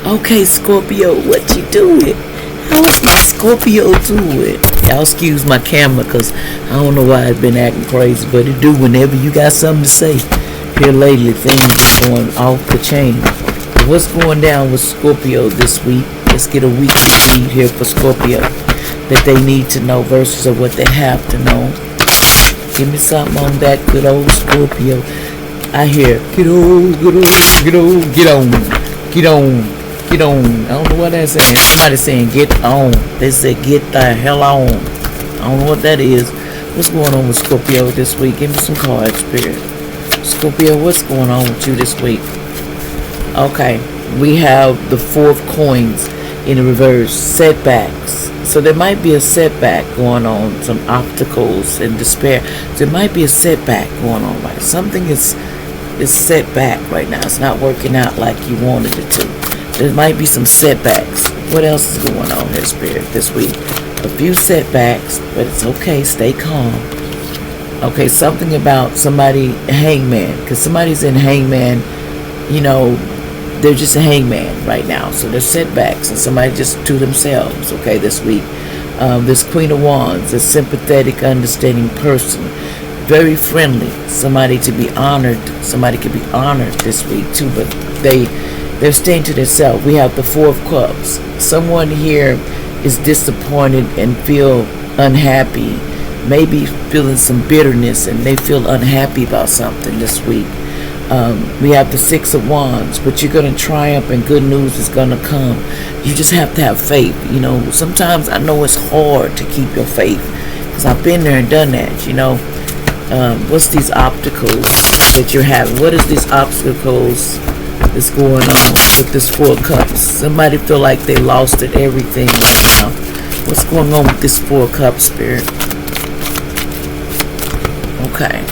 Okay, Scorpio, what you doing? How is my Scorpio doing? Y'all excuse my camera because I don't know why it's been acting crazy, but it do whenever you got something to say. Here lately, things are going off the chain. What's going down with Scorpio this week? Let's get a weekly read here for Scorpio that they need to know versus of what they have to know. Give me something on that good old Scorpio. I hear, get on, get on, get on, get on, get on. Get on. I don't know what that's saying. Somebody saying get on. They said get the hell on. I don't know what that is. What's going on with Scorpio this week? Give me some cards, Spirit. Scorpio, what's going on with you this week? Okay. We have the 4 of coins in the reverse. Setbacks. So there might be a setback going on. Some obstacles and despair. There might be a setback going on. Right? Something is set back right now. It's not working out like you wanted it to. There might be some setbacks. What else is going on here, Spirit, this week? A few setbacks, but it's okay. Stay calm. Okay, something about somebody, hangman. Because somebody's in hangman, they're just a hangman right now. So there's setbacks, and somebody just to themselves, okay, this week. This Queen of Wands, a sympathetic, understanding person. Very friendly. Somebody to be honored. Somebody could be honored this week, too, but they're staying to themselves. We have the 4 of Cups. Someone here is disappointed and feel unhappy. Maybe feeling some bitterness and they feel unhappy about something this week. We have the 6 of Wands, but you're going to triumph and good news is going to come. You just have to have faith. Sometimes I know it's hard to keep your faith because I've been there and done that, What's these obstacles that you're having? What is these obstacles that's going on with this 4 of Cups? Somebody feel like they lost it, everything right now. What's going on with this 4 of Cups, Spirit? Okay.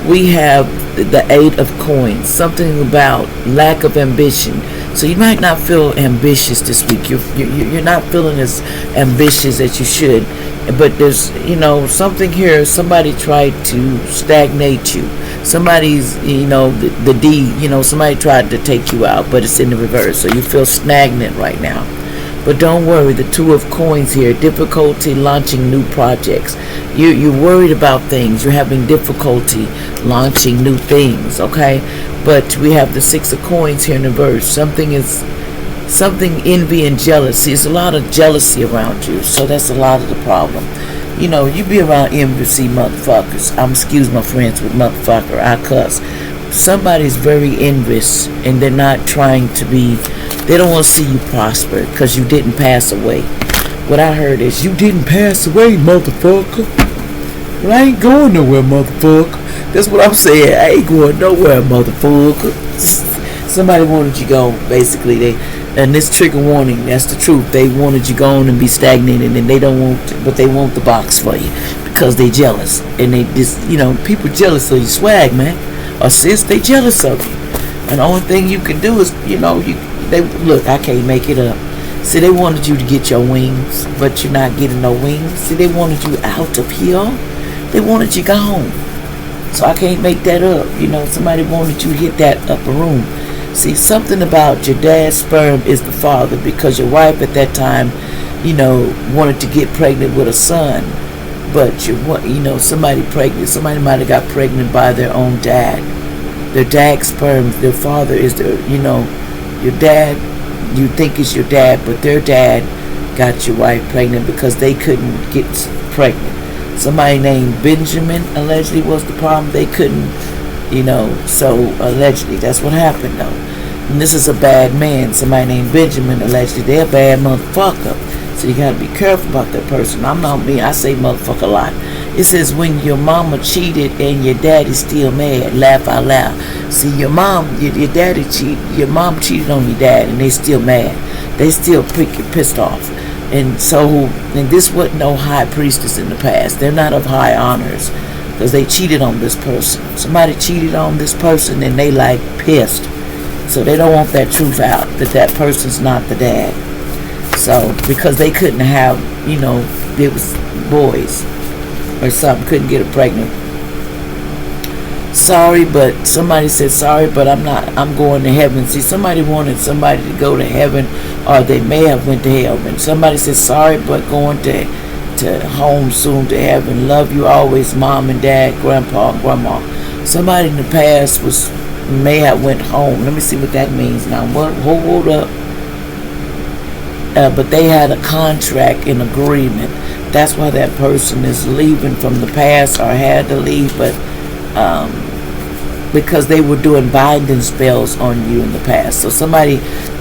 We have the 8 of Coins. Something about lack of ambition. So you might not feel ambitious this week. You're not feeling as ambitious as you should. But there's, something here. Somebody tried to stagnate you. Somebody's, the D, somebody tried to take you out, but it's in the reverse. So you feel stagnant right now. But don't worry, the 2 of Coins here, difficulty launching new projects. You're worried about things. You're having difficulty launching new things, okay? But we have the 6 of Coins here in the verse. Something envy and jealousy. It's a lot of jealousy around you. So that's a lot of the problem. You be around envy motherfuckers. Excuse my friends with motherfucker. I cuss. Somebody's very envious and they're not trying to be, they don't want to see you prosper because you didn't pass away. What I heard is, you didn't pass away, motherfucker. Well, I ain't going nowhere, motherfucker. That's what I'm saying. I ain't going nowhere, motherfucker. Somebody wanted you gone, basically. And this trigger warning, that's the truth. They wanted you gone and be stagnated, and they don't want to, but they want the box for you because they jealous. And they just, people jealous of your swag, man. Or sis, they jealous of you. And the only thing you can do is, look, I can't make it up. See, they wanted you to get your wings, but you're not getting no wings. See, they wanted you out of here. They wanted you gone. So I can't make that up. Somebody wanted you to hit that upper room. See, something about your dad's sperm is the father, because your wife at that time, wanted to get pregnant with a son. But somebody pregnant, somebody might have got pregnant by their own dad. Their dad's sperm, their father is your dad, you think it's your dad, but their dad got your wife pregnant because they couldn't get pregnant. Somebody named Benjamin allegedly was the problem. They couldn't, so allegedly that's what happened though. And this is a bad man, somebody named Benjamin allegedly. They're a bad motherfucker. So you gotta be careful about that person. I'm not me, I say motherfucker a lot. It says when your mama cheated and your daddy's still mad, laugh out loud. See, your mom cheated on your dad and they still mad. They still pissed off. And this wasn't no high priestess in the past. They're not of high honors because they cheated on this person. Somebody cheated on this person and they like pissed. So they don't want that truth out, that person's not the dad. So, because they couldn't have, it was boys or something, couldn't get her pregnant. sorry, but somebody said sorry, but I'm going to heaven. See, somebody wanted somebody to go to heaven, or they may have went to heaven. Somebody said sorry, but going to home soon to heaven. Love you always, mom and dad, grandpa and grandma. Somebody in the past may have went home. Let me see what that means now. Hold up. But they had a contract, an agreement. That's why that person is leaving from the past, or had to leave, but because they were doing binding spells on you in the past. So somebody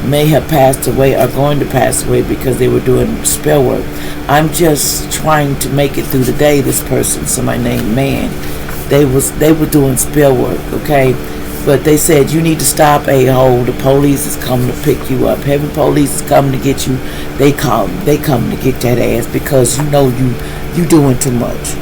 may have passed away or going to pass away because they were doing spell work. I'm just trying to make it through the day. This person, somebody named Man, they were doing spell work, okay? But they said, you need to stop, a-hole. The police is coming to pick you up. Heaven police is coming to get you. They come to get that ass because you know you doing too much.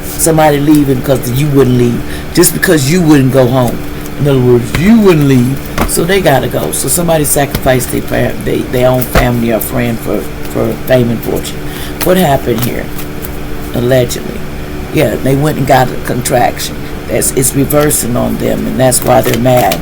Somebody leaving because you wouldn't leave. Just because you wouldn't go home. In other words, you wouldn't leave. So they gotta go. So somebody sacrificed their own family or friend for fame and fortune. What happened here? Allegedly. Yeah, they went and got a contraction. It's reversing on them, and that's why they're mad.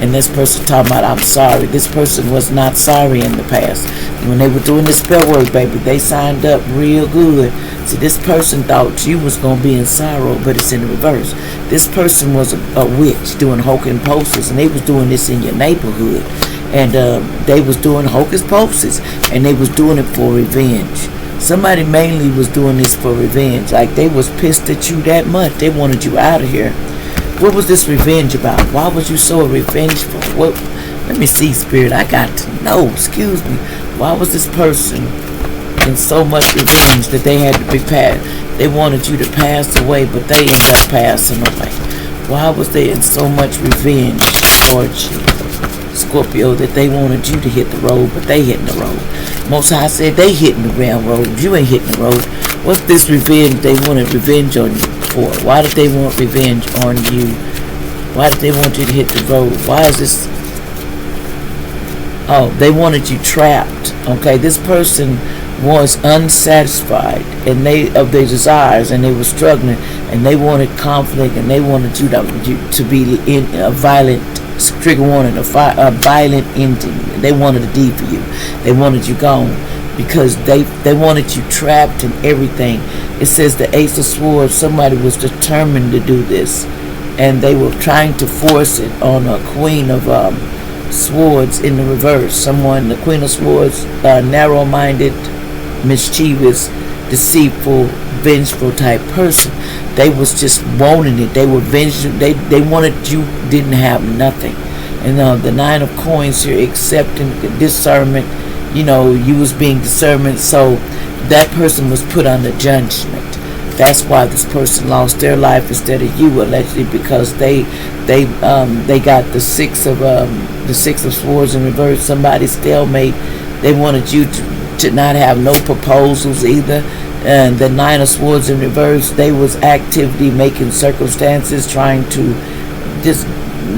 And this person talking about, I'm sorry. This person was not sorry in the past. When they were doing the spell work, baby, they signed up real good. See, this person thought you was going to be in sorrow, but it's in the reverse. This person was a witch doing hocus pocus, and they was doing this in your neighborhood. And they was doing hocus pocus, and they was doing it for revenge. Somebody mainly was doing this for revenge. Like, they was pissed at you that much. They wanted you out of here. What was this revenge about? Why was you so revengeful? What? Let me see, Spirit. I got to know. Excuse me. Why was this person in so much revenge that they had to be passed? They wanted you to pass away, but they ended up passing away. Why was they in so much revenge towards you, Scorpio, that they wanted you to hit the road, but they hitting the road? Most High said they hitting the railroad. You ain't hitting the road. What's this revenge they wanted revenge on you for? Why did they want revenge on you? Why did they want you to hit the road? Why is this? Oh, they wanted you trapped. Okay, this person was unsatisfied and of their desires, and they were struggling, and they wanted conflict, and they wanted you to be in a violent trigger warning, a violent ending. They wanted a D for you. They wanted you gone because they wanted you trapped in everything. It says the Ace of Swords, somebody was determined to do this, and they were trying to force it on a Queen of Swords in the reverse. The Queen of Swords, narrow-minded, mischievous, deceitful, vengeful type person. They was just wanting it. They were vengeful. They wanted you didn't have nothing. And the Nine of Coins here, accepting discernment. You know, you was being discernment, so that person was put under judgment. That's why this person lost their life instead of you, allegedly, because they got the six of Swords in reverse. Somebody stalemate. They wanted you to not have no proposals either. And the Nine of Swords in reverse, they was activity, making circumstances, trying to just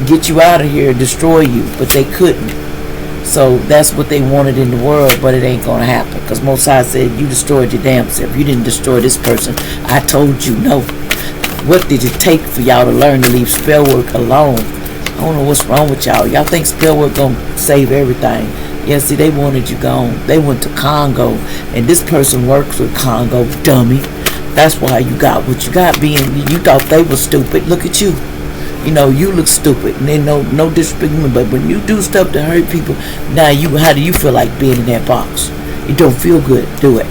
get you out of here, destroy you, but they couldn't. So that's what they wanted in the world, but it ain't gonna happen, because Most High said, you destroyed your damn self. You didn't destroy this person. I told you no. What did it take for y'all to learn to leave spell work alone? I don't know what's wrong with y'all. Y'all think spell work gonna save everything. Yeah, see, they wanted you gone. They went to Congo, and this person works with Congo, dummy. That's why you got what you got. You thought they were stupid. Look at you. You know, you look stupid, and they no disrespect, but when you do stuff to hurt people, now how do you feel like being in that box? It don't feel good. Do it.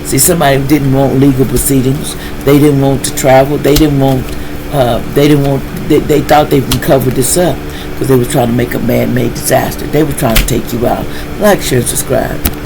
See, somebody didn't want legal proceedings. They didn't want to travel. They thought they recovered this up because they were trying to make a man-made disaster. They were trying to take you out. Like, share, subscribe.